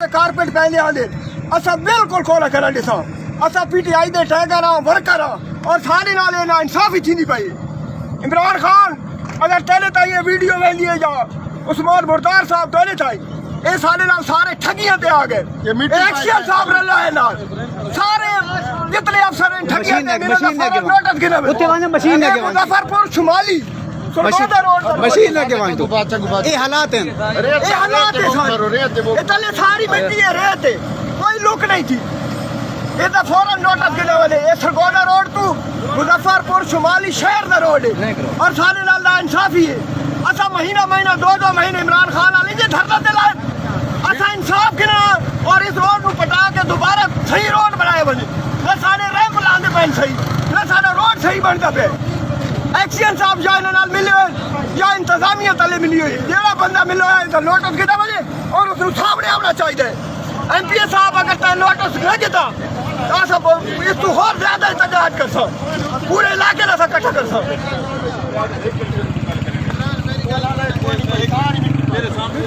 Carpet पहले आने असा बिल्कुल कोला करा दिसा असा पीटीआई दे टैगर वर्कर और सारे नाल ना इंसाफ ही नहीं पाई। इमरान खान अगर तेरे ताई ये वीडियो में लिए जा उस्मान मुर्तार साहब तेरे ताई ये सारे नाल सारे ठगियां ते आ गए। एक्शन साहब रला है नाल सारे जितने अफसर हैं ठगियां ते नोटिस गिने उत्ते वाने मशीन लगे मुजफ्फरपुर शुमाली मशीन लगे वहां तो ये हालात हैं ये हालात है इतने सारी मिट्टी है रेत है कोई लुक नहीं थी ये तो फौरन नोटिस गिने वाले ये सरगोदा रोड तू मुजफ्फरपुर शुमाली शहर दा रोड है और सारे नाल ना इंसाफी है। असा महीना महीना दो महीने इमरान खान आली जे धरना दिलाए असा इंसाफ गिना और इस रोड को पटा के दोबारा सही रोड बनाए बने न सारे रैंप लाने पैन सही न सारा रोड सही बनता पे। एक्शन साहब या इन्हां नाल मिले या इंतजामिया तले मिली हुई जेड़ा बंदा मिलो है तो नोटिस गिना बजे और उसको सामने आना चाहिए। एमपीए साहब अगर तय नोटिस न गिता तो सब इस तो और ज्यादा एहतजाज कर सक पूरे इलाके ना इकट्ठा कर सक। मेरे सामने